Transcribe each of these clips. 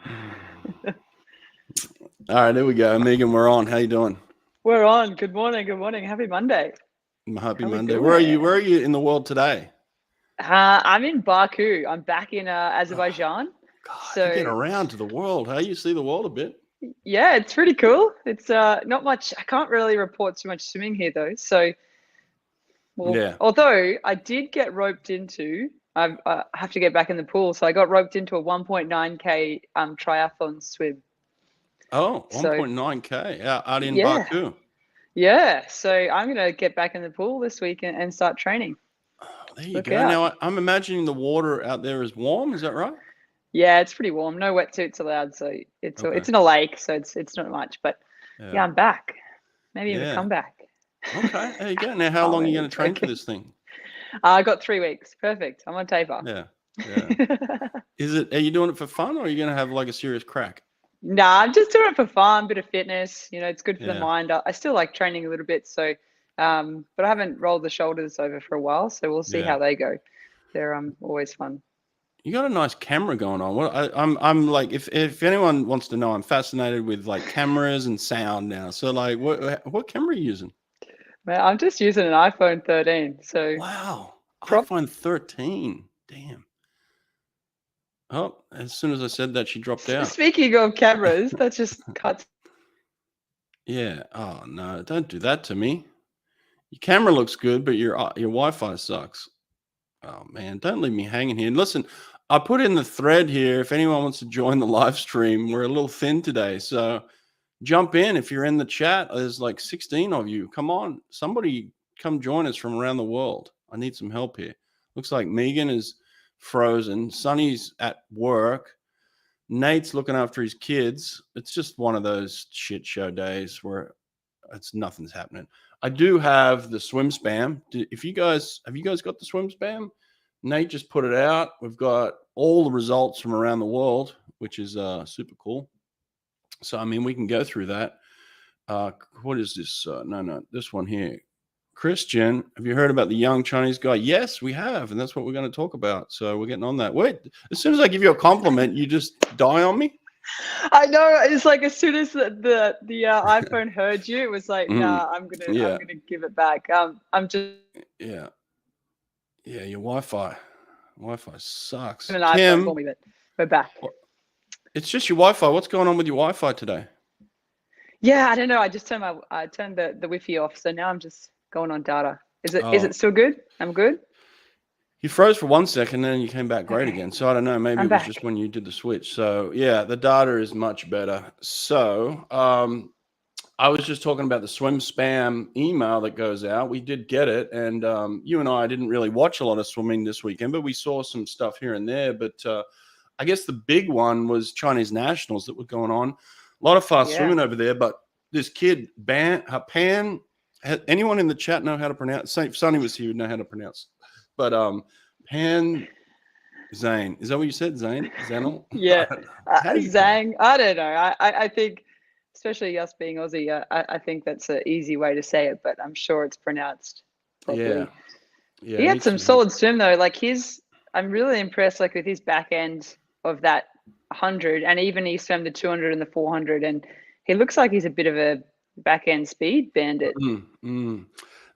All right, there we go. Megan, we're on. How you doing? We're on. Good morning. Good morning. Happy Monday. Happy How we Monday. Where are you? Where doing? are you in the world today? I'm in Baku. I'm back in Oh, Azerbaijan. God, you get So around to the world. How you see the world a bit? yeah, it's pretty cool. It's not much. I can't really report too much swimming here though. So well, Yeah. although I did get roped into, I have to get back in the pool. So I got roped into a 1.9K triathlon swim. Oh, So 1.9K out in yeah, Baku. yeah. So I'm gonna get back in the pool this week and start training. Oh, there you Look go. out. Now, I'm imagining the water out there is warm. Is that right? Yeah, it's pretty warm. No wetsuits allowed, so Okay. it's in a lake, so it's not much. But Yeah. yeah, I'm back. Maybe even Yeah. come back. Okay. There you go. Now, how Can't long are you going wait. to train for Okay. this thing? I got 3 weeks. Perfect. I'm on taper. Yeah. Yeah. Are you doing it for fun or are you going to have like a serious crack? Nah, I'm just doing it for fun, bit of fitness. It's good for the Yeah. mind. I still like training a little bit, so but I haven't rolled the shoulders over for a while, so we'll see Yeah. how they go. They're always fun. You got a nice camera going on. I'm like, if anyone wants to know, I'm fascinated with like cameras and sound now. So like, what camera are you using? Man, I'm just using an iPhone 13, so Wow, prop. iPhone 13. Damn. Oh, as soon as I said that, she dropped out. Speaking of cameras, that just cuts. Yeah. Oh no, don't do that to me. Your camera looks good, but your Wi-Fi sucks. Oh man, don't leave me hanging here. And listen, I put in the thread here. If anyone wants to join the live stream, we're a little thin today, so jump in if you're in the chat. There's like 16 of you. Come on, somebody come join us from around the world. I need some help here. Looks like Megan is frozen. Sonny's at work. Nate's looking after his kids. It's just one of those shit show days where nothing's happening. I do have the swim spam. If you guys have you guys got the swim spam? Nate just put it out. We've got all the results from around the world, which is super cool. So I mean, we can go through that. What is this? No, this one here. Christian, have you heard about the young Chinese guy? Yes, we have, and that's what we're going to talk about. So we're getting on that. Wait, as soon as I give you a compliment, you just die on me. I know. It's like as soon as the iPhone heard you, it was like, Mm, nah, I'm yeah, gonna give it back. I'm just yeah, yeah. Your Wi-Fi sucks. an iPhone for Tim, me, but we're back. it's just your Wi-Fi. What's going on with your Wi-Fi today? Yeah, I don't know. I turned the Wi-Fi off, so now I'm just going on data. Is Oh, it still good? I'm good. you froze for 1 second, and then you came back great Okay, again. So I don't know. Maybe I'm it was just back. when you did the switch. So yeah, the data is much better. So I was just talking about the swim spam email that goes out. We did get it, and you and I didn't really watch a lot of swimming this weekend, but we saw some stuff here and there. But I guess the big one was Chinese nationals that were going on. A lot of fast Yeah. swimming over there, but this kid Pan. Anyone in the chat know how to pronounce? Sonny was here, would know how to pronounce, but Pan Zane. Is that what you said, Zane? Zanel? I Yeah, don't know. How do you pronounce? Zhang. I don't know. I think, especially us being Aussie, I think that's an easy way to say it, but I'm sure it's pronounced Yeah, properly. yeah. He It had needs some to be. solid swim though. I'm really impressed like with his back end of that 100, and even he swam the 200 and the 400, and he looks like he's a bit of a back end speed bandit. Mm, mm.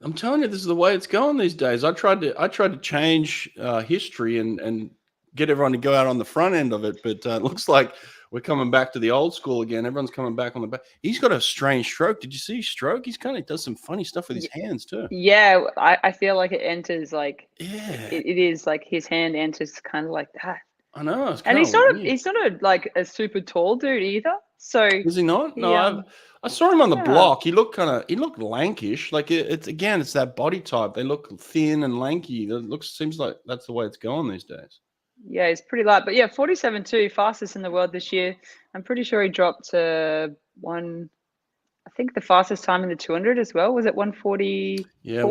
I'm telling you, this is the way it's going these days. I tried to change history and get everyone to go out on the front end of it, but it looks like we're coming back to the old school again. Everyone's coming back on the back. He's got a strange stroke. Did you see his stroke? He's kind of does some funny stuff with his hands too. Yeah, I feel like it enters like Yeah, it is like his hand enters kind of like that. I know. It's And kind of weird. he's not a like a super tall dude either. So Is he not? No, he I saw him on the yeah. block. He looked lankish. Like it's again, it's that body type. They look thin and lanky. It seems like that's the way it's going these days. Yeah, he's pretty light. But yeah, 47.2, fastest in the world this year. I'm pretty sure he dropped one, I think the fastest time in the 200 as well. Was it Yeah, 144?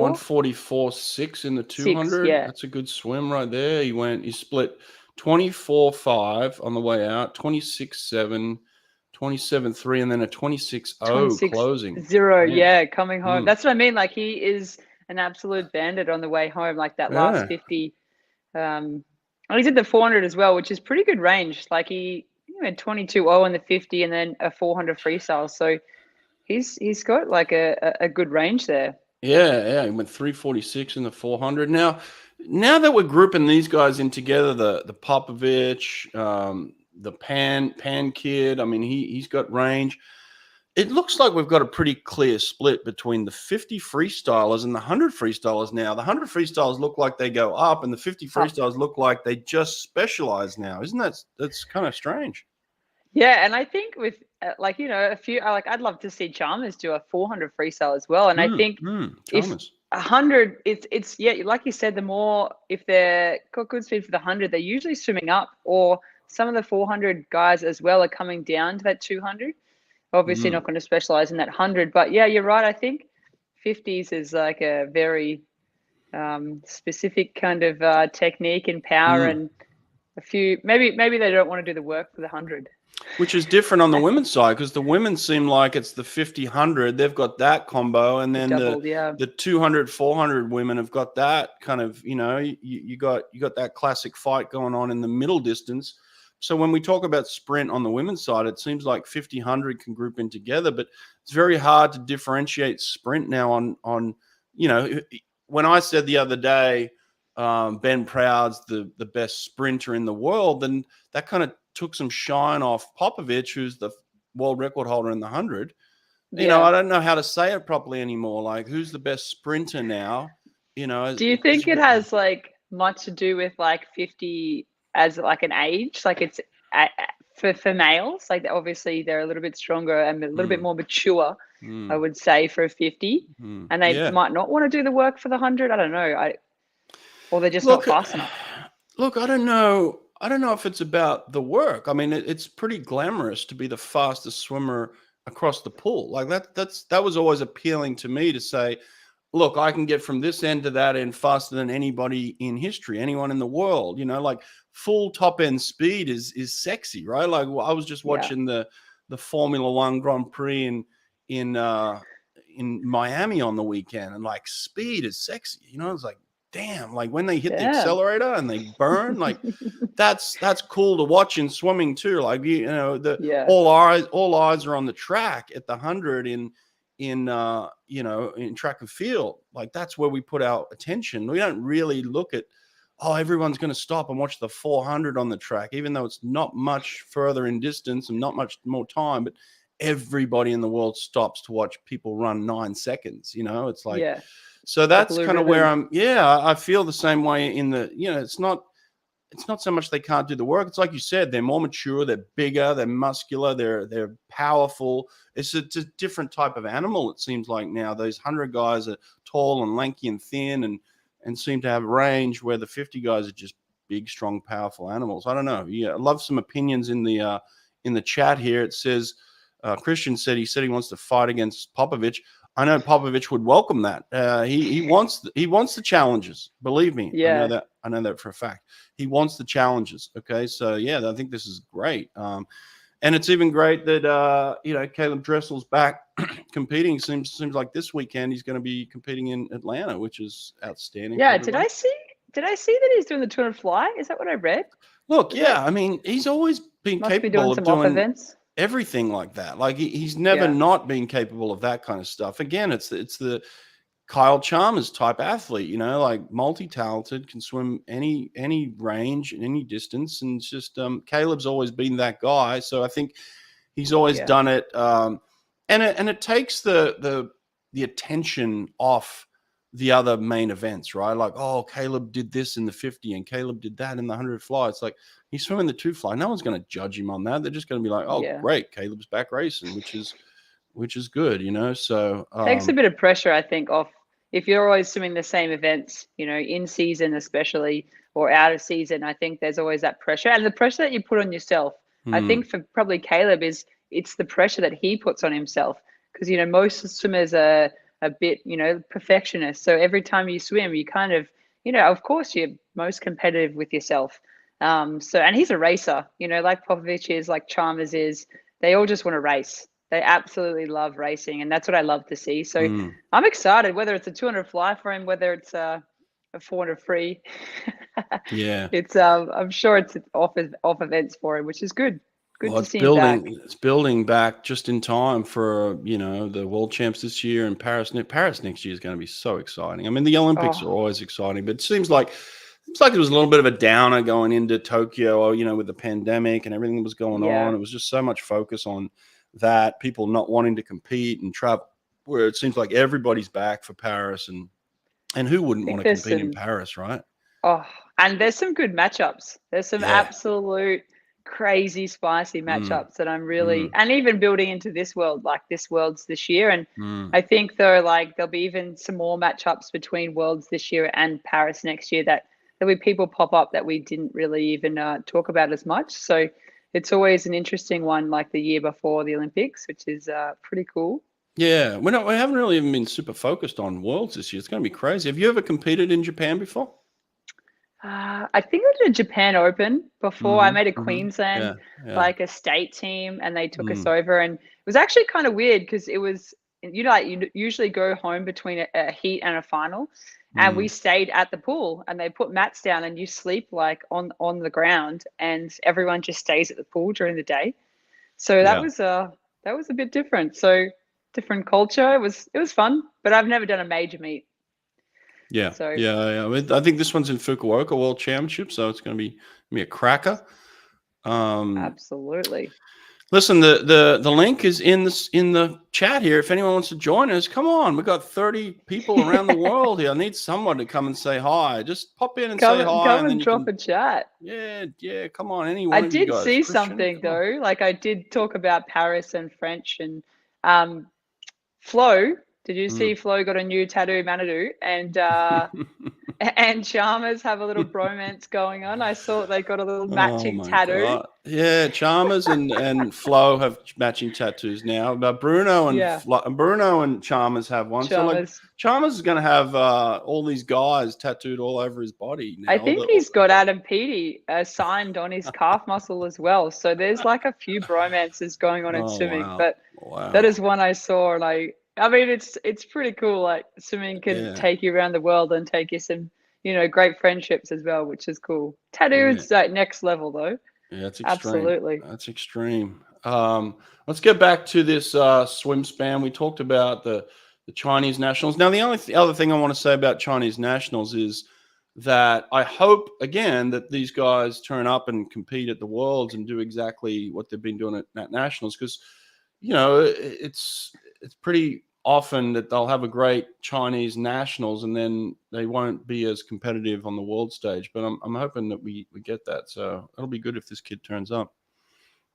144.6 in the Six, 200. yeah. That's a good swim right there. He split 24.5 on the way out, 26.7, 27.3, and then a 26.0 closing. 26.0, Man. yeah, coming home. Mm. That's what I mean. Like he is an absolute bandit on the way home, like that last Yeah. 50. And he did the 400 as well, which is pretty good range. Like he went 22.0 in the 50 and then a 400 freestyle. So he's got like a good range there. Yeah, he went 346 in the 400. Now that we're grouping these guys in together, the Popovich, the Pan kid. I mean, he's got range. It looks like we've got a pretty clear split between the 50 freestylers and the 100 freestylers now. The 100 freestylers look like they go up, and the 50 freestylers look like they just specialize now. Isn't that's kind of strange? Yeah, and I think with like a few I'd love to see Chalmers do a 400 freestyle as well. And I think if Chalmers. 100, it's yeah, like you said, the more if they're got good speed for the 100, they're usually swimming up, or some of the 400 guys as well are coming down to that 200. Obviously, not going to specialize in that 100, but yeah, you're right. I think 50s is like a very specific kind of technique and power, and a few maybe they don't want to do the work for the 100. Which is different on the women's side, because the women seem like it's the 50, 100. They've got that combo, and then Doubled, the 200, 400 women have got that kind of, you got that classic fight going on in the middle distance. So when we talk about sprint on the women's side, it seems like 50, 100 can group in together, but it's very hard to differentiate sprint now on when I said the other day, Ben Proud's the best sprinter in the world, then that kind of took some shine off Popovich, who's the world record holder in the 100. I don't know how to say it properly anymore. Like, who's the best sprinter now? Do you think it has like much to do with like 50 as like an age? Like it's for males, like obviously they're a little bit stronger and a little bit more mature, I would say, for a 50, and they might not want to do the work for the 100. I don't know. Or they're just not fast enough. Look, I don't know. I don't know if it's about the work. I mean, it's pretty glamorous to be the fastest swimmer across the pool. Like that was always appealing to me, to say, look, I can get from this end to that end faster than anybody in history, anyone in the world. Like full top end speed is sexy, right? Like, I was just watching the Formula One Grand Prix in Miami on the weekend, and like speed is sexy. It's like, damn, like when they hit the accelerator and they burn, like that's cool to watch in swimming too. Like, all eyes are on the track at the 100 in track and field. Like, that's where we put our attention. We don't really look at, everyone's going to stop and watch the 400 on the track, even though it's not much further in distance and not much more time, but everybody in the world stops to watch people run 9 seconds. It's like, so that's kind of where I feel the same way in the, it's not so much they can't do the work. It's like you said, they're more mature, they're bigger, they're muscular, they're powerful. It's a different type of animal, it seems like now. Those 100 guys are tall and lanky and thin and seem to have range, where the 50 guys are just big, strong, powerful animals. I don't know. Yeah, I love some opinions in the chat here. It says, Christian said he wants to fight against Popovich. I know Popovich would welcome that. He wants the challenges. Believe me, Yeah. I know that for a fact. He wants the challenges. Okay, so yeah, I think this is great. And it's even great that Caleb Dressel's back competing. Seems like this weekend he's going to be competing in Atlanta, which is outstanding. Yeah, did I see that he's doing the 200 fly? Is that what I read? Look, I mean, he's always been capable of doing events. Everything like that. Like, he's never not been capable of that kind of stuff. Again, it's the Kyle Chalmers type athlete, like multi-talented, can swim any range and any distance. And it's just, Caleb's always been that guy. So I think he's always done it. And it takes the attention off the other main events, right? Like, Caleb did this in the 50 and Caleb did that in the 100 fly. It's like, he's swimming the 2 fly. No one's going to judge him on that. They're just going to be like, great, Caleb's back racing, which is good, so takes a bit of pressure, I think, off if you're always swimming the same events, in season especially, or out of season. I think there's always that pressure, and the pressure that you put on yourself. I think for probably Caleb it's the pressure that he puts on himself, because most swimmers are a bit perfectionist. So every time you swim, you kind of of course you're most competitive with yourself. And he's a racer, like Popovich is, like Chalmers is. They all just want to race. They absolutely love racing, and that's what I love to see. So I'm excited, whether it's a 200 fly for him, whether it's a 400 free. Yeah, It's I'm sure it's off events for him, which is good. Good Well, to see him back. it's building back just in time for, the world champs this year and Paris next year is going to be so exciting. I mean, the Olympics are Oh, always exciting, but it seems like it was a little bit of a downer going into Tokyo, with the pandemic and everything that was going yeah. on. It was just so much focus on that, people not wanting to compete and travel, where it seems like everybody's back for Paris, and who I wouldn't want think to there's compete in some Paris, right? Oh, and there's some good matchups. There's some Yeah. absolute crazy spicy Mm, matchups that I'm really, mm, and even building into this world, like this world's this year. And mm. I think though, like there'll be even some more matchups between worlds this year and Paris next year that there'll be people pop up that we didn't really even talk about as much. So it's always an interesting one, like the year before the Olympics, which is pretty cool. Yeah, we haven't really even been super focused on worlds this year. It's going to be crazy. Have you ever competed in Japan before? I think I did a Japan Open before. I Mhm, made a mhm. Queensland, Yeah, yeah. like a state team, and they took us Mm, over. And it was actually kind of weird because it was, like you usually go home between a heat and a final, and we mm. stayed at the pool, and they put mats down, and you sleep like on the ground, and everyone just stays at the pool during the day. So Yeah, that was a bit different. So different culture. It was fun, but I've never done a major meet. yeah, So yeah, yeah. I think this one's in Fukuoka World Championship, so it's gonna be a cracker. Um, absolutely. Listen, the link is in the chat here. If anyone wants to join us, come on. We've got 30 people around the world here. I need someone to come and say hi. Just pop in and say hi, Come and then and you drop can. a chat. Yeah, yeah. Come on, any I one of you did guys. see Christian, something come on. though. Like I did talk about Paris and French and um, Flo. Did you see Mm. Flo got a new tattoo, Manadoo, and Chalmers have a little bromance going on? I saw they got a little Oh matching my tattoo. god. Yeah, Chalmers and Flo have matching tattoos now. But Yeah, Bruno and Chalmers have one. So like Chalmers. Chalmers is gonna have all these guys tattooed all over his body I now. think he's got Adam Peaty signed on his calf muscle as well. So there's like a few bromances going on in Oh swimming, wow. but that Wow. is one I saw. Like, I mean, it's pretty cool. Like, swimming can Yeah. take you around the world and take you some, great friendships as well, which is cool. Yeah. Tattoos like next level though. Yeah, that's extreme. Absolutely. That's extreme. Let's get back to this swim span. We talked about the Chinese nationals. Now, the only other thing I want to say about Chinese nationals is that I hope again that these guys turn up and compete at the worlds and do exactly what they've been doing at nationals, because it's pretty often that they'll have a great Chinese nationals and then they won't be as competitive on the world stage. But I'm hoping that we get that. So it'll be good if this kid turns up.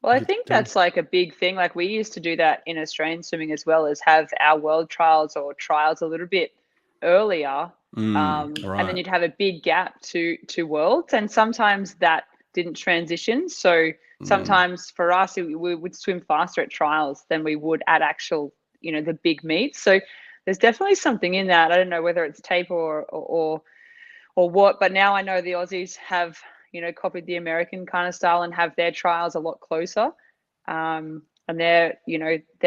Well, I Get think the team. that's like a big thing. Like we used to do that in Australian swimming as well, as have our world trials or trials a little bit earlier, and then Right. you'd have a big gap to worlds, and sometimes that didn't transition. So Mm, sometimes for us, we would swim faster at trials than we would at actual, the big meets. So there's definitely something in that. I don't know whether it's tape or what. But now I know the Aussies have, copied the American kind of style and have their trials a lot closer. And their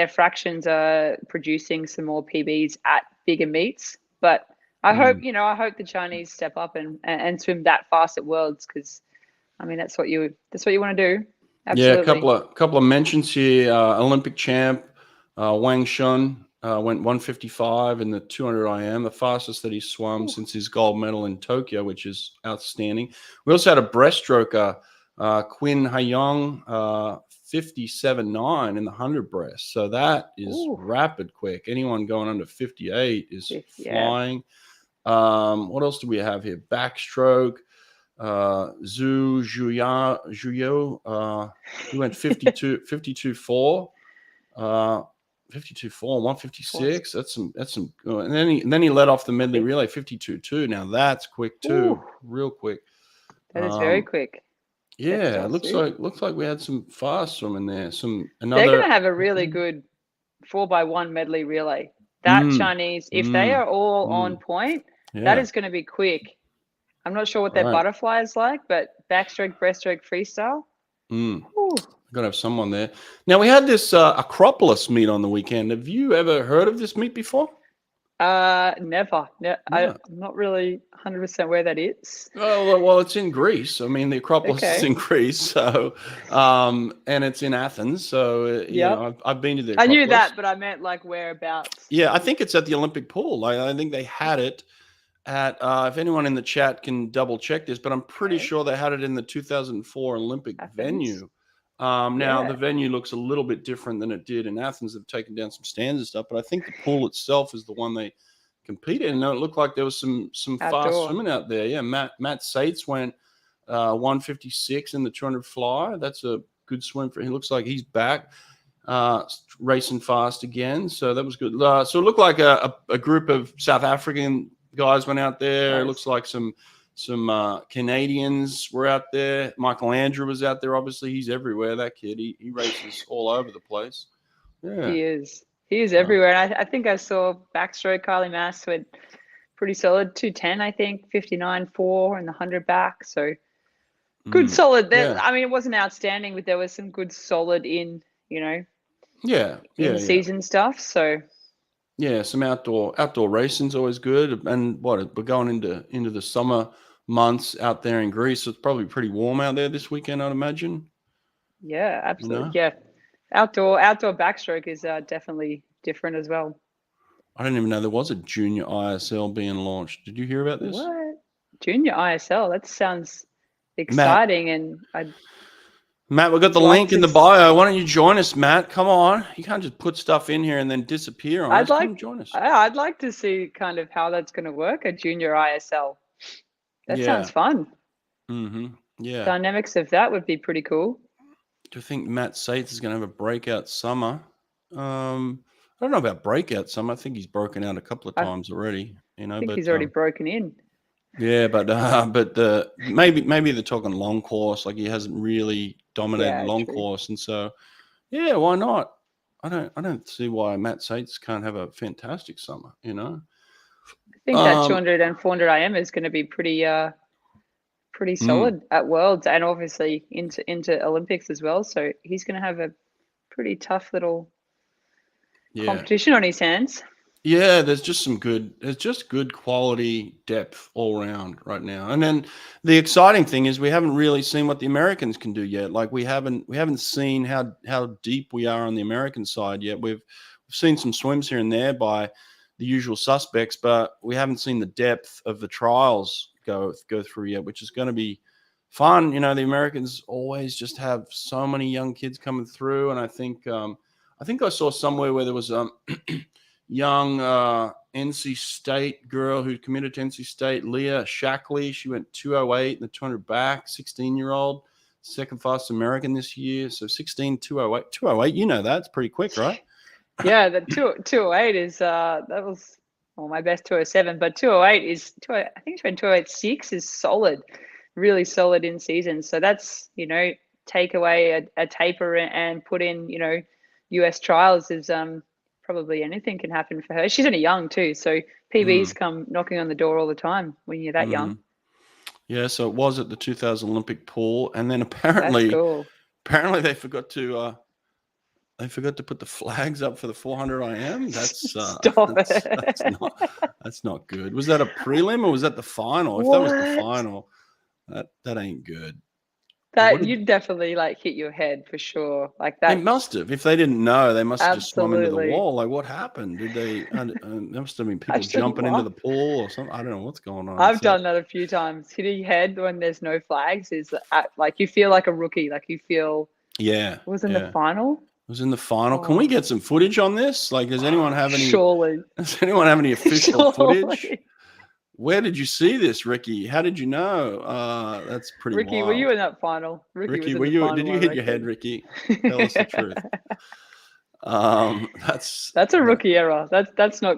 fractions are producing some more PBs at bigger meets. But mm. I hope the Chinese step up and swim that fast at Worlds, because I mean that's what you want to do. Yeah, a Absolutely. couple of mentions here. Olympic champ Wang Shun went 155 in the 200 IM, the fastest that he's swum Ooh, since his gold medal in Tokyo, which is outstanding. We also had a breaststroker, Quinn Hayong, 57.9 in the 100 breast. So that is ooh, rapid quick. Anyone going under 58 is yeah. flying. What else do we have here? Backstroke. Zhu Zhuyo, he went 52.4, 52.4, Pause. 156. That's some. And then he let off the medley Quick. relay 52.2. Now that's quick Ooh, too, real quick. that is very Um, quick. Depth yeah, it looks jumpsuit. like we had some fast swimming there. Some They're going another. to have a really good 4x1 medley relay. That Mm, Chinese, if they mm, are all on mm, point, that yeah, is going to be quick. I'm not sure what their right. butterfly is like, but backstroke, breaststroke, freestyle. Mm. Whew. Gotta have someone there. Now we had this Acropolis meet on the weekend. Have you ever heard of this meet before? Never. I'm No. not really 100% where that is. Well, it's in Greece. I mean, the Acropolis is Okay. in Greece, so and it's in Athens. So Yep. I've been to the I knew Acropolis. that, but I meant like whereabouts. Yeah, I think it's at the Olympic pool. I think they had it at. If anyone in the chat can double check this, but I'm pretty Okay. sure they had it in the 2004 Olympic Athens. venue. Now Yeah. the venue looks a little bit different than it did in Athens. They've taken down some stands and stuff, but I think the pool itself is the one they competed in. And it looked like there was some fast Outdoor. swimming out there. Yeah, Matt Sates went 156 in the 200 fly. That's a good swim for him. He looks like he's back racing fast again. So that was good. So it looked like a group of South African guys went out there. It Nice. looks like some Canadians were out there. Michael Andrew was out there. Obviously, he's everywhere. That kid, he races all over the place. Yeah, He is. He is everywhere. And I think I saw backstroke Carly Mass went pretty solid, 210, I think, 59.4 and the 100 back. So good solid. Yeah. I mean, it wasn't outstanding, but there was some good solid in, in season stuff. So yeah, some outdoor racing's always good. And we're going into the summer months out there in Greece. So it's probably pretty warm out there this weekend, I'd imagine. yeah, absolutely. You know? Yeah. Outdoor backstroke is definitely different as well. I didn't even know there was a junior ISL being launched. Did you hear about this? What? Junior ISL? That sounds exciting. Matt, we've got the link in the bio. Why don't you join us, Matt? Come on. You can't just put stuff in here and then disappear on us. Come join us. I'd like to see kind of how that's going to work, a junior ISL. That sounds fun. Mm-hmm. Yeah. Dynamics of that would be pretty cool. Do you think Matt Sates is going to have a breakout summer? I don't know about breakout summer. I think he's broken out a couple of times already. I think he's already broken in. Yeah, but maybe they're talking long course. Like he hasn't really dominated long course, and so yeah, why not? I don't see why Matt Sates can't have a fantastic summer. I think that 200 and 400 IM is going to be pretty solid at Worlds and obviously into Olympics as well. So he's going to have a pretty tough little competition on his hands. Yeah, there's just good quality depth all around right now. And then the exciting thing is we haven't really seen what the Americans can do yet. Like we haven't seen how deep we are on the American side yet. We've seen some swims here and there by the usual suspects, but we haven't seen the depth of the trials go through yet, which is going to be fun. The Americans always just have so many young kids coming through, and I think I saw somewhere where there was young NC State girl who committed to NC State, Leah Shackley. She went 208 in the 200 back, 16-year-old, second fastest American this year. So 16, 208. 208, you know that. It's pretty quick, right? Yeah, the 208 is, that was my best 207, but 208 is, I think she went 208.6 is solid, really solid in season. So that's, take away a taper and put in, US trials is probably anything can happen for her. She's only young too, so PBs come knocking on the door all the time when you're that young. Yeah, so it was at the 2000 Olympic pool, and then apparently they forgot to put the flags up for the 400 IM. That's that's not good. Was that a prelim or was that the final? If that was the final, that ain't good. That you'd definitely hit your head for sure. Like that. They must have. If they didn't know, they must have just swum into the wall. Like what happened? Did they? There must have been people jumping into the pool or something. I don't know what's going on. I've done that a few times. Hitting your head when there's no flags is like you feel like a rookie. Like you feel. Yeah. It was in the final. It was in the final. Can we get some footage on this? Like, does anyone have any? Surely. Does anyone have any official footage? Where did you see this, Ricky? How did you know? That's pretty Ricky, wild. were you in that final? Ricky, were you? Did you hit your head, Ricky? Tell us the truth. That's a rookie error. That's not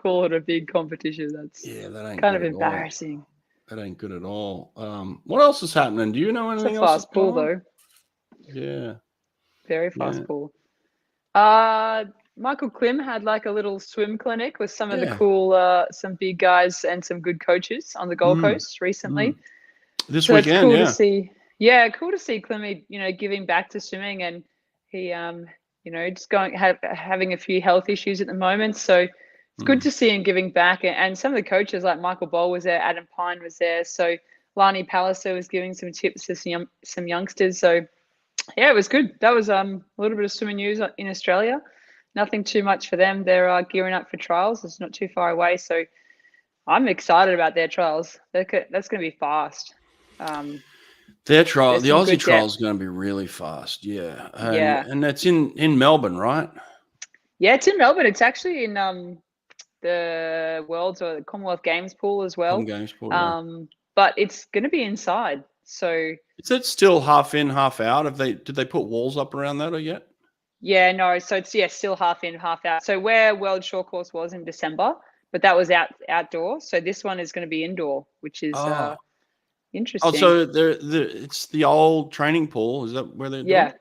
cool at a big competition. That's that ain't kind of embarrassing. That ain't good at all. What else is happening? Do you know anything else? It's a fast pool though. Yeah. Very fast pool. Michael Klim had like a little swim clinic with some of the cool, some big guys and some good coaches on the Gold Coast recently. This weekend, cool to see. Yeah, cool to see Klim, giving back to swimming, and he, just having a few health issues at the moment. So it's good to see him giving back. And some of the coaches like Michael Boll was there, Adam Pine was there. So Lani Palliser was giving some tips to some youngsters. So yeah, it was good. That was a little bit of swimming news in Australia. Nothing too much for them. They're gearing up for trials. It's not too far away. So I'm excited about their trials. That's going to be fast. Their trial, the some Aussie good trial depth. is going to be really fast. Yeah. Yeah. And that's in Melbourne, right? Yeah, it's in Melbourne. It's actually in the Worlds or the Commonwealth Games pool as well. Games pool, yeah. But it's going to be inside. So is it still half in, half out? Did they put walls up around that or yet? Yeah, no. So it's still half in, half out. So where World Short Course was in December, but that was outdoor. So this one is going to be indoor, which is interesting. Oh, so it's the old training pool. Is that where they're doing it?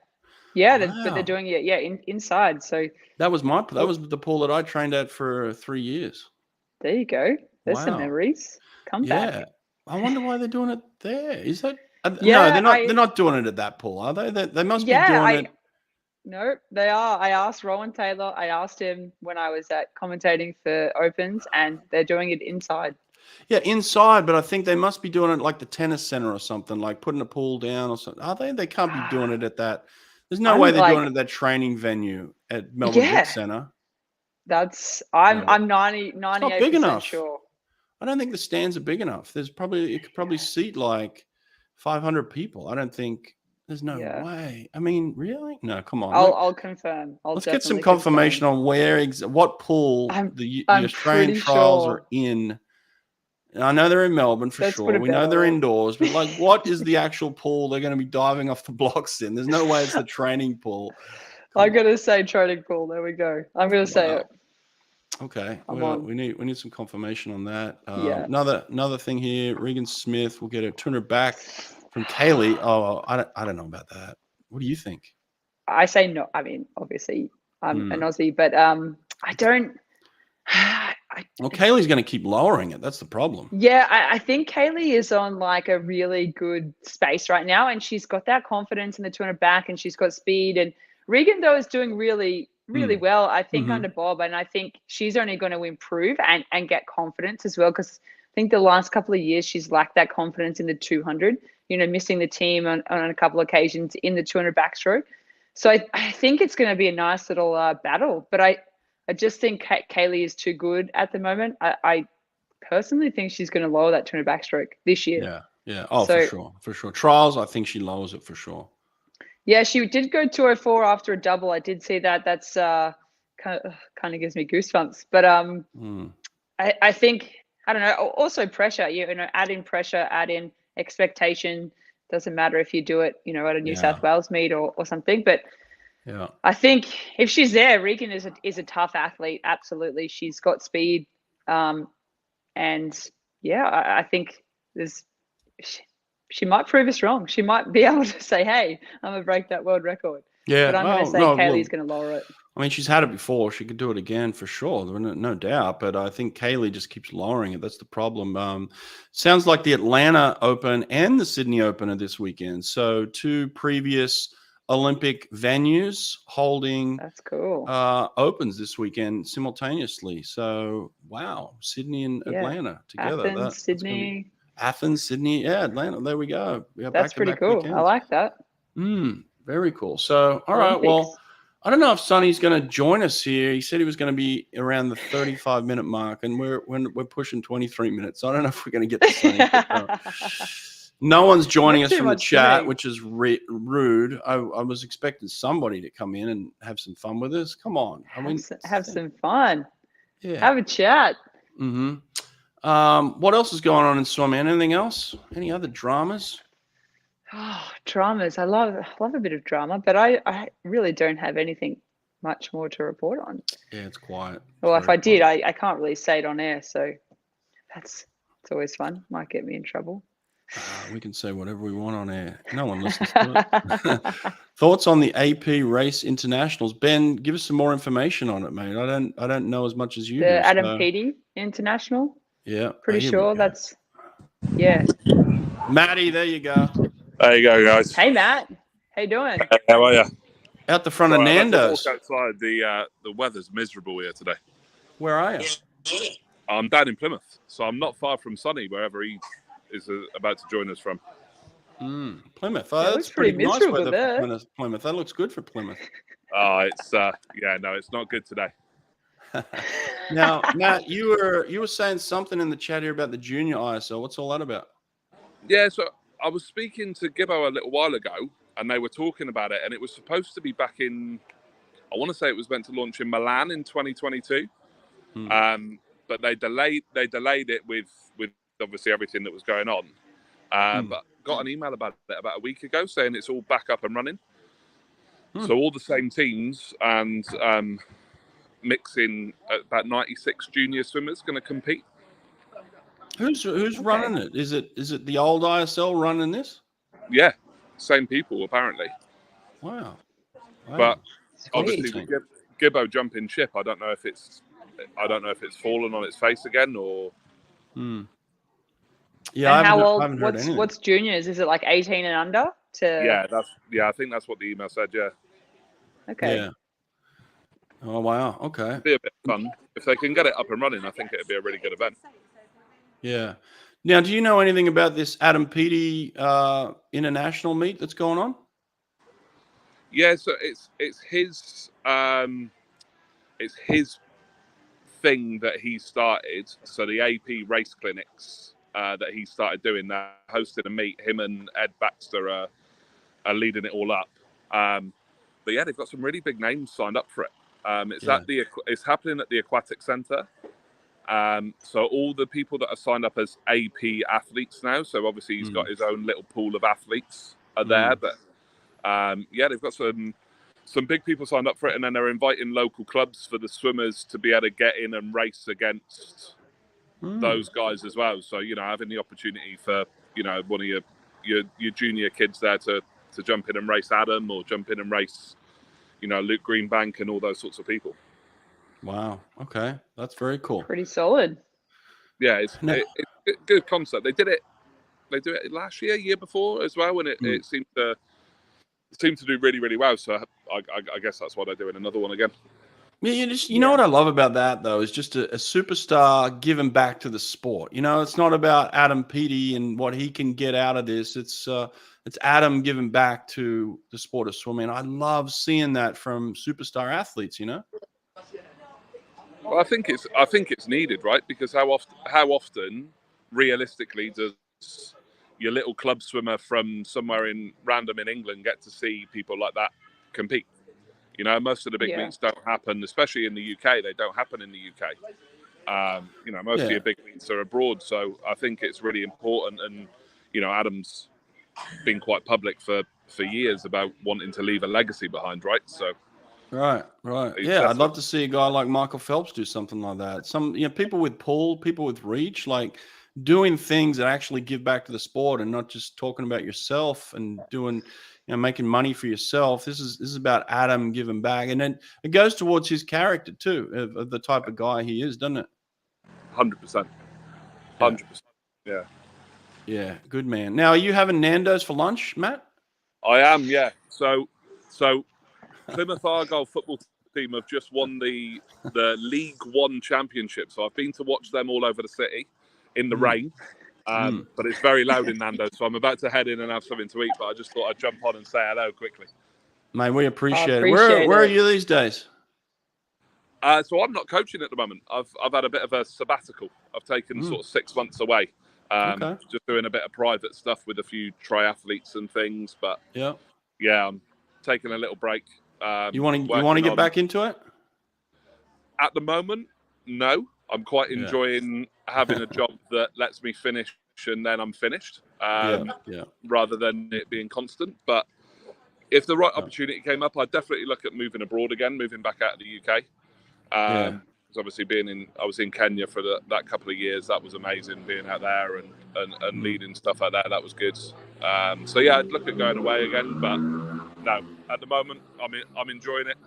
Yeah, wow. but they're doing it inside. So that was the pool that I trained at for 3 years. There you go. There's some memories. Come back. I wonder why they're doing it there. Is that no? They're not doing it at that pool, are they? They must be doing it. No, they are. I asked Rowan Taylor. I asked him when I was commentating for Opens, and they're doing it inside. Yeah, inside, but I think they must be doing it like the tennis center or something, like putting a pool down or something. Are they? They can't be doing it at that. There's no way they're doing it at that training venue at Melbourne Vic Centre. I'm 98% sure. I don't think the stands are big enough. It could probably seat like 500 people. I don't think. There's no way. I mean, really? No, come on. I'll confirm. Let's get some confirmation on what pool the Australian trials are in. And I know they're in Melbourne for sure. We know they're indoors, but like, what is the actual pool they're going to be diving off the blocks in? There's no way it's the training pool. I'm going to say training pool. There we go. I'm going to say it. Okay. Well, we need some confirmation on that. Another thing here. Regan Smith will get a 200 back from Kaylee. Oh, I don't know about that. What do you think? I say no. I mean, obviously, I'm an Aussie, but I don't. Well, Kaylee's going to keep lowering it. That's the problem. Yeah, I think Kaylee is on like a really good space right now, and she's got that confidence in the 200 back, and she's got speed. And Regan, though, is doing really well, I think, under Bob, and I think she's only going to improve and get confidence as well, because I think the last couple of years she's lacked that confidence in the 200, missing the team on a couple of occasions in the 200 backstroke. So I think it's going to be a nice little battle, but I just think Kaylee is too good at the moment. I personally think she's going to lower that 200 backstroke this year. Yeah. Oh, for sure. Trials, I think she lowers it for sure. Yeah, she did go 204 after a double. I did see that. That's kind of gives me goosebumps. But I think, I don't know, also pressure, add in pressure, add in expectation. Doesn't matter if you do it, at a New South Wales meet or something. But yeah, I think if she's there, Regan is a tough athlete. Absolutely. She's got speed. And I think she might prove us wrong. She might be able to say, hey, I'm going to break that world record. Yeah. But I'm going to say Kaylee's going to lower it. I mean, she's had it before. She could do it again for sure. No doubt. But I think Kaylee just keeps lowering it. That's the problem. Sounds like the Atlanta Open and the Sydney Open are this weekend. So 2 previous Olympic venues holding that's cool opens this weekend simultaneously. So, wow. Sydney and Atlanta together. Athens, Sydney, Atlanta. There we go. That's pretty cool. Weekends. I like that. Very cool. So, all right. Well, I don't know if Sonny's going to join us here. He said he was going to be around the 35-minute mark, and we're pushing 23 minutes. So I don't know if we're going to get to Sonny. No one's joining us from the chat, which is rude. I was expecting somebody to come in and have some fun with us. Come on. Have some fun. Yeah. Have a chat. What else is going on in swimming? Anything else? Any other dramas? Oh, dramas. I love a bit of drama, but I really don't have anything much more to report on. Yeah, it's quiet. Well, if I did, I can't really say it on air, so it's always fun. Might get me in trouble. We can say whatever we want on air. No one listens to it. Thoughts on the AP Race Internationals? Ben, give us some more information on it, mate. I don't know as much as you do. The Adam Peaty International? Yeah. Pretty sure that's Matty, there you go. There you go, guys. Hey, Matt. How you doing? How are you? Out the front of Nando's. Outside, the weather's miserable here today. Where are you? I'm down in Plymouth, so I'm not far from Sonny, wherever he is about to join us from. Plymouth. Yeah, it That's looks pretty pretty nice miserable weather for there. Plymouth. That looks good for Plymouth. It's no, it's not good today. Now, Matt, you were saying something in the chat here about the junior ISL. What's all that about? Yeah, so I was speaking to Gibbo a little while ago, and they were talking about it, and it was supposed to be back in, I want to say it was meant to launch in Milan in 2022, but they delayed it with obviously everything that was going on. But got an email about it about a week ago saying it's all back up and running. So all the same teams and mixing about 96 junior swimmers going to compete. Who's running it? Is it the old ISL running this? Yeah, same people apparently. Wow. But obviously Sweet. the Gibbo jumping ship, I don't know if it's fallen on its face again or. Yeah, and how old? I haven't heard anything. What's juniors? Is it like 18 and under? I think that's what the email said. Yeah. Okay. Yeah. Oh wow. Okay. It'd be a bit fun if they can get it up and running. I think it'd be a really good event. Yeah. Now, do you know anything about this Adam Peaty international meet that's going on? Yeah, so it's his thing that he started. So the AP race clinics that he started doing, they're hosting a meet. Him and Ed Baxter are leading it all up. But yeah, they've got some really big names signed up for it. It's happening at the Aquatic Centre. So all the people that are signed up as AP athletes now, so obviously he's got his own little pool of athletes are there, but they've got some big people signed up for it, and then they're inviting local clubs for the swimmers to be able to get in and race against those guys as well. So having the opportunity for one of your junior kids there to jump in and race Adam, or jump in and race Luke Greenbank and all those sorts of people. Wow. Okay, that's very cool. Pretty solid. Yeah, it's a good concept. They do it last year before as well, and it seemed to do really, really well. So I guess that's why they're doing another one again. Yeah, you know what I love about that though is just a superstar giving back to the sport. It's not about Adam Peaty and what he can get out of this. It's Adam giving back to the sport of swimming. I love seeing that from superstar athletes. Well, I think it's needed, right? Because how often, realistically, does your little club swimmer from somewhere random in England get to see people like that compete? Most of the big meets don't happen, especially in the UK. They don't happen in the UK. Most of your big meets are abroad. So I think it's really important. And Adam's been quite public for years about wanting to leave a legacy behind, right? So. Right. Yeah, I'd love to see a guy like Michael Phelps do something like that. Some people with pull, people with reach, like doing things that actually give back to the sport and not just talking about yourself and doing, making money for yourself. This is about Adam giving back, and then it goes towards his character too, of the type of guy he is, doesn't it? 100%. 100%. Yeah. Yeah. Good man. Now, are you having Nando's for lunch, Matt? I am. Yeah. So. Plymouth Argyle football team have just won the League One championship, so I've been to watch them all over the city in the rain. But it's very loud in Nando's, so I'm about to head in and have something to eat. But I just thought I'd jump on and say hello quickly. Mate, we appreciate it. Where are you these days? So I'm not coaching at the moment. I've had a bit of a sabbatical. I've taken sort of 6 months away, just doing a bit of private stuff with a few triathletes and things. But I'm taking a little break. You want to get back into it? At the moment, no. I'm quite enjoying having a job that lets me finish and then I'm finished, rather than it being constant. But if the right opportunity came up, I'd definitely look at moving abroad again, moving back out of the UK. Because obviously I was in Kenya for that couple of years. That was amazing, being out there and leading stuff like that. That was good. So yeah, I'd look at going away again, but no, at the moment I'm enjoying it.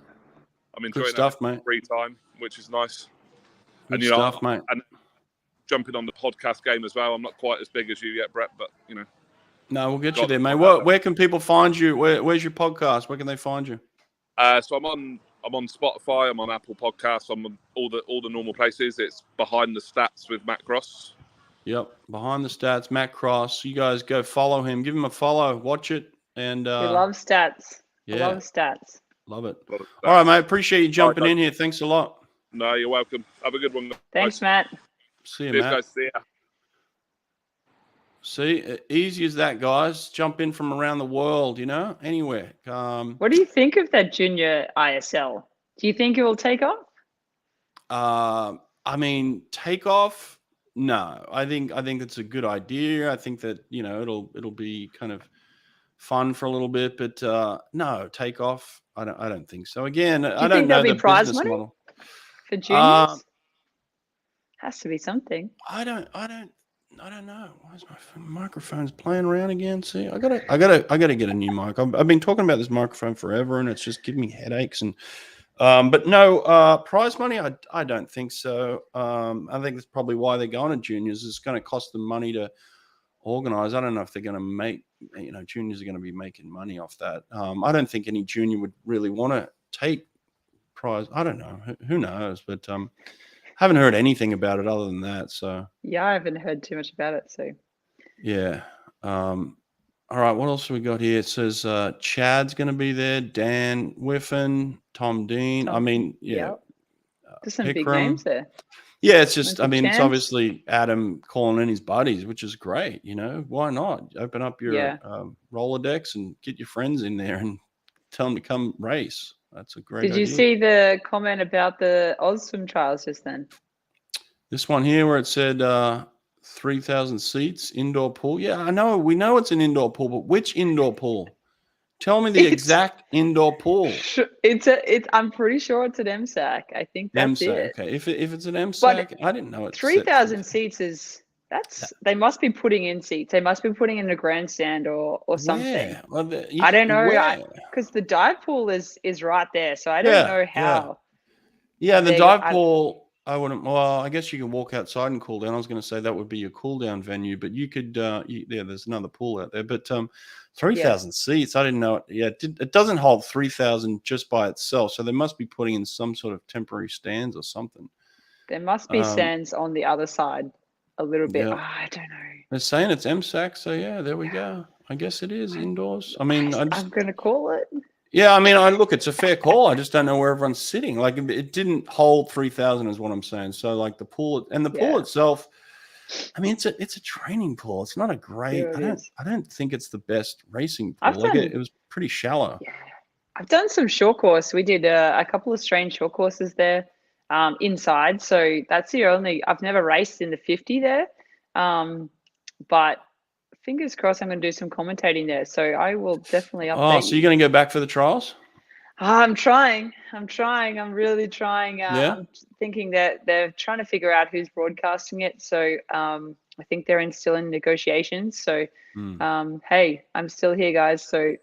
I'm enjoying good stuff, mate. Free time, which is nice. Good stuff, mate. And jumping on the podcast game as well. I'm not quite as big as you yet, Brett, but No, we'll get you there, mate. Where can people find you? Where's your podcast? Where can they find you? So I'm I'm on Spotify. I'm on Apple Podcasts. I'm on all the normal places. It's Behind the Stats with Matt Cross. Yep, Behind the Stats, Matt Cross. You guys go follow him. Give him a follow. Watch it. And We love stats. yeah. I love stats. Love it. A lot of All right, stats. mate. Appreciate you jumping All right, in here. Thanks a lot. No, you're welcome. Have a good one, guys. Thanks, Matt. See you, Cheers, Matt. guys. See ya. See, easy as that, guys. Jump in from around the world, anywhere. What do you think of that junior ISL? Do you think it will take off? I mean, take off. No, I think it's a good idea. I think that it'll be kind of fun for a little bit, but no, take off. I don't think so. Again, I don't think know there'll the be prize business money model for juniors. Has to be something. I don't know. Why is my microphone's playing around again? See, I gotta get a new mic. I've been talking about this microphone forever, and it's just giving me headaches. And but no prize money. I don't think so. I think that's probably why they're going to juniors. It's going to cost them money to organize. I don't know if they're going to make. Juniors are going to be making money off that. I don't think any junior would really want to take prize. I don't know. Who knows? But haven't heard anything about it other than that. So yeah, I haven't heard too much about it. So yeah. All right, what else have we got here? It says Chad's going to be there, Dan Whiffen, Tom Dean. I mean, yeah. There's some big Pickram. names there. Yeah, it's just, Olympic it's champs. obviously Adam calling in his buddies, which is great. Why not? Open up your Rolodex and get your friends in there and tell them to come race. That's a great idea. Did you see the comment about the Swim trials just then? This one here where it said 3,000 seats, indoor pool. Yeah, I know. We know it's an indoor pool, but which indoor pool? Tell me the exact indoor pool. I'm pretty sure it's an MSAC. I think that's it. Okay. If it's an MSAC, I didn't know it. 3,000 seats is they must be putting in seats. They must be putting in a grandstand or something. Yeah. Well, I don't know because the dive pool is right there, so I don't know how. Yeah, the dive pool. I wouldn't. Well, I guess you can walk outside and cool down. I was going to say that would be your cool down venue, but you could. There's another pool out there, but 3,000 seats. I didn't know it. Yeah, it doesn't hold 3,000 just by itself. So they must be putting in some sort of temporary stands or something. There must be stands on the other side a little bit. Yeah. I don't know. They're saying it's MSAC, so yeah, there we go. I guess it is indoors. I mean, I'm going to call it. Yeah, I mean, look, it's a fair call. I just don't know where everyone's sitting. Like, it didn't hold 3,000 is what I'm saying. So, like, the pool pool itself, I mean, it's a training pool. It's not a great. I don't think it's the best racing pool. It was pretty shallow. Yeah, I've done some short course. We did a couple of strange short courses there inside. So that's the only. I've never raced in the 50 there, but fingers crossed I'm going to do some commentating there. So I will definitely update. Oh, so you're going to go back for the trials? I'm trying. I'm really trying. I'm thinking that they're trying to figure out who's broadcasting it. So I think they're still in negotiations. So hey, I'm still here, guys. So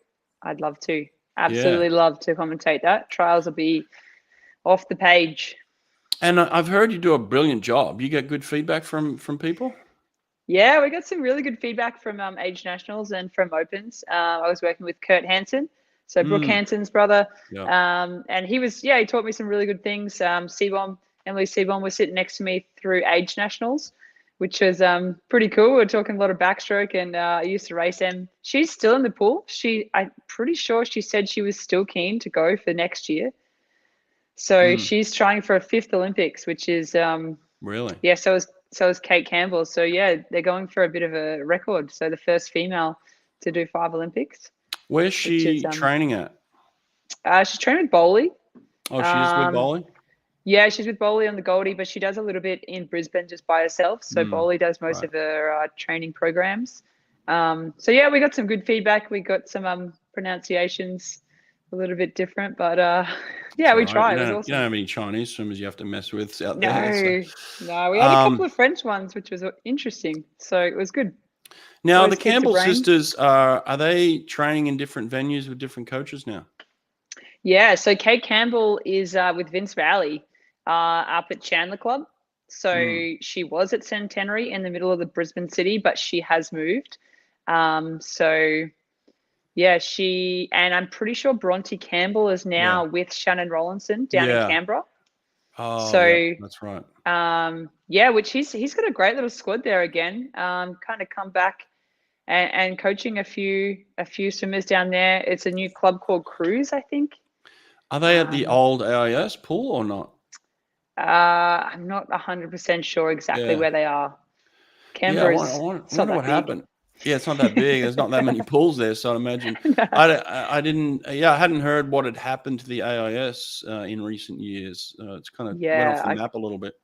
I'd love to. Absolutely love to commentate that. Trials will be off the page. And I've heard you do a brilliant job. You get good feedback from people? Yeah, we got some really good feedback from Age Nationals and from Opens. I was working with Kurt Hansen, so Brooke Hansen's brother. Yeah. And he taught me some really good things. Emily Seabom was sitting next to me through Age Nationals, which was pretty cool. We were talking a lot of backstroke, and I used to race them. She's still in the pool. I'm pretty sure she said she was still keen to go for next year. So she's trying for a 5th Olympics, which is really? Yeah, so is Kate Campbell. So yeah, they're going for a bit of a record. So the first female to do 5 Olympics. Where's she training at? She's training with Bowley. Oh, she's with Bowley? Yeah, she's with Bowley on the Goldie, but she does a little bit in Brisbane just by herself. So Bowley does most of her training programs. So yeah, we got some good feedback. We got some pronunciations a little bit different, but yeah, we tried. It was awesome. You don't have any Chinese swimmers you have to mess with out there. No, we had a couple of French ones, which was interesting. So it was good. Now, the Campbell sisters, are they training in different venues with different coaches now? Yeah, so Kate Campbell is with Vince Valley up at Chandler Club. So she was at Centenary in the middle of the Brisbane city, but she has moved. So Yeah, and I'm pretty sure Bronte Campbell is now Yeah. with Shannon Rollinson down in Yeah. Canberra. Oh, yeah, So, that's right. yeah, which he's got a great little squad there again. Kind of come back and coaching a few swimmers down there. It's a new club called Cruise, I think. Are they at the old AIS pool or not? I'm not 100% sure exactly Yeah. where they are. Yeah, I Canberra's it's not wonder that what big. happened. Yeah, it's not that big. There's not that many pools there, so I'd imagine. I didn't. Yeah, I hadn't heard what had happened to the AIS in recent years. It's kind of went off the Yeah, map a little bit.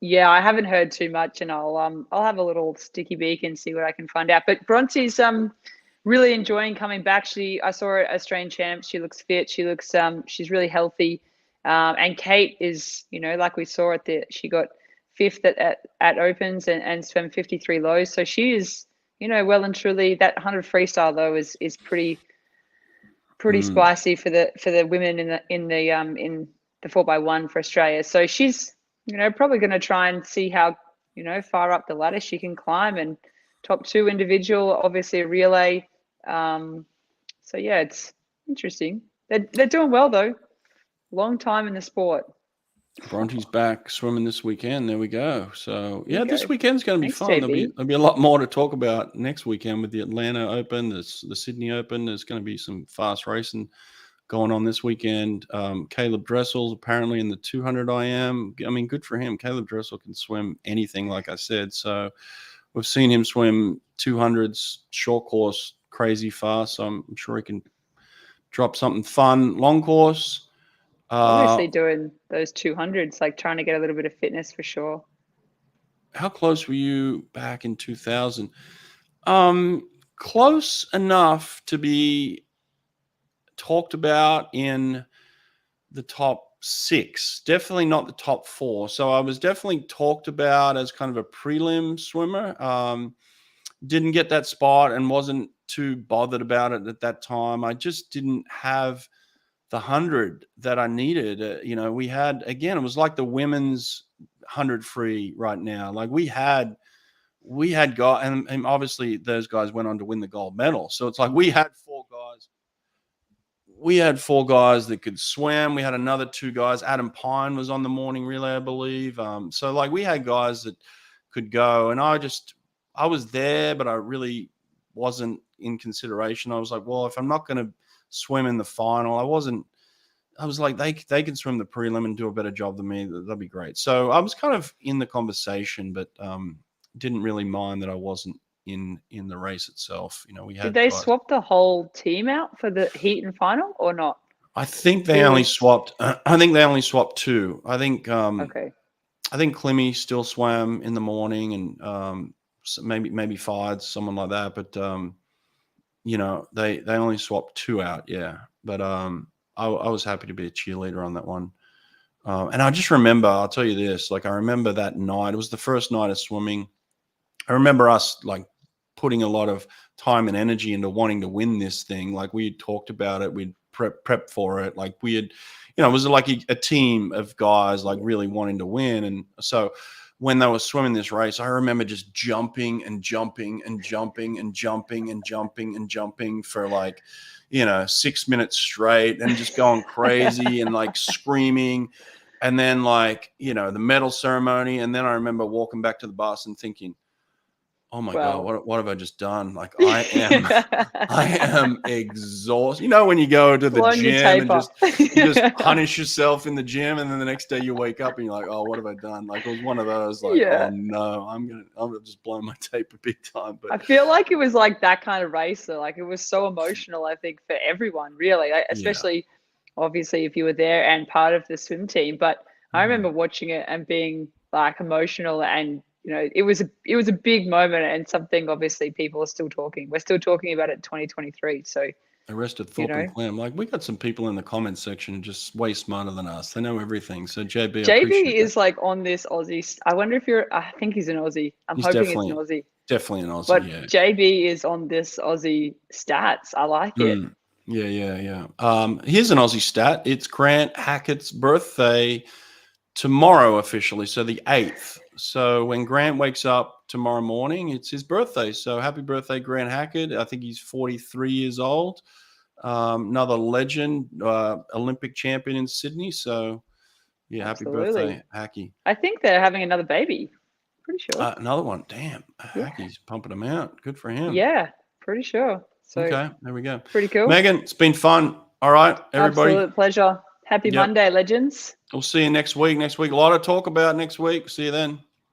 yeah, I haven't heard too much, and I'll have a little sticky beak and see what I can find out. But Bronte's really enjoying coming back. I saw her at Australian Champs. She looks fit. She looks she's really healthy. And Kate is, like we saw she got fifth at Opens and swam 53 lows. So she is, well and truly. That 100 freestyle though is pretty spicy for the women in the 4x1 for Australia. So she's probably going to try and see how far up the ladder she can climb, and top two individual, obviously a relay. So yeah, it's interesting. They're doing well though. Long time in the sport. Bronte's back swimming this weekend. There we go. So There yeah, you this go. weekend's going to be Thanks, fun. JB. There'll be a lot more to talk about next weekend with the Atlanta Open, the Sydney Open. There's going to be some fast racing going on this weekend. Caleb Dressel's apparently in the 200 IM. I mean, good for him. Caleb Dressel can swim anything, like I said. So we've seen him swim 200s, short course, crazy fast. So I'm sure he can drop something fun. Long course. Obviously doing those 200s, like trying to get a little bit of fitness for sure. How close were you back in 2000? Close enough to be talked about in the top 6, definitely not the top 4. So I was definitely talked about as kind of a prelim swimmer. Didn't get that spot and wasn't too bothered about it at that time. I just didn't have the 100 that I needed. We had, again, it was like the women's 100 free right now. Like we had guys, and obviously those guys went on to win the gold medal. So it's like we had 4 guys. We had 4 guys that could swim. We had another 2 guys. Adam Pine was on the morning relay, I believe. So like we had guys that could go, and I was there, but I really wasn't in consideration. I was like, well, if I'm not going to swim in the final, I was like, they can swim the prelim and do a better job than me. That'd be great. So I was kind of in the conversation, but didn't really mind that I wasn't in the race itself. We had Did they guys. swap the whole team out for the heat and final or not? I think they only swapped. I think they only swapped 2. I think. Okay. I think Clemmy still swam in the morning, and so maybe Fides, someone like that. But they only swapped 2 out. Yeah, but I was happy to be a cheerleader on that one. And I just remember, I'll tell you this, like I remember that night. It was the first night of swimming. I remember us like putting a lot of time and energy into wanting to win this thing. Like we had talked about it, we'd prep for it. Like we had, it was like a team of guys like really wanting to win. And so when they were swimming this race, I remember just jumping and jumping and jumping and jumping and jumping and jumping for like, 6 minutes straight and just going crazy and like screaming. And then like, the medal ceremony. And then I remember walking back to the bus and thinking, oh my God, what have I just done? Like I am exhausted. When you go to the gym and you just punish yourself in the gym, and then the next day you wake up and you're like, oh, what have I done? Like it was one of those like, oh no, I'm gonna just blow my tape a big time. But I feel like it was like that kind of race. So like it was so emotional, I think, for everyone, really, especially obviously if you were there and part of the swim team. But I remember watching it and being like emotional, and it was a big moment, and something obviously people are still talking. We're still talking about it in 2023. So arrested Thorpe and Clem. Like we got some people in the comments section just way smarter than us. They know everything. So JB is like on this Aussie. I wonder if I think he's an Aussie. He's hoping it's an Aussie. Definitely an Aussie. But yeah. JB is on this Aussie stats. I like it. Yeah. Here's an Aussie stat. It's Grant Hackett's birthday tomorrow officially, so the 8th. So when Grant wakes up tomorrow morning, it's his birthday. So happy birthday, Grant Hackett. I think he's 43 years old. Another legend, Olympic champion in Sydney. So yeah, Absolutely. happy birthday, Hacky. I think they're having another baby. Pretty sure. Another one. Damn, Yeah. Hacky's pumping them out. Good for him. Yeah, pretty sure. So Okay, there we go. pretty cool. Megan, it's been fun. All right, everybody. Absolute pleasure. Happy Monday, legends. We'll see you next week. A lot to talk about next week. See you then.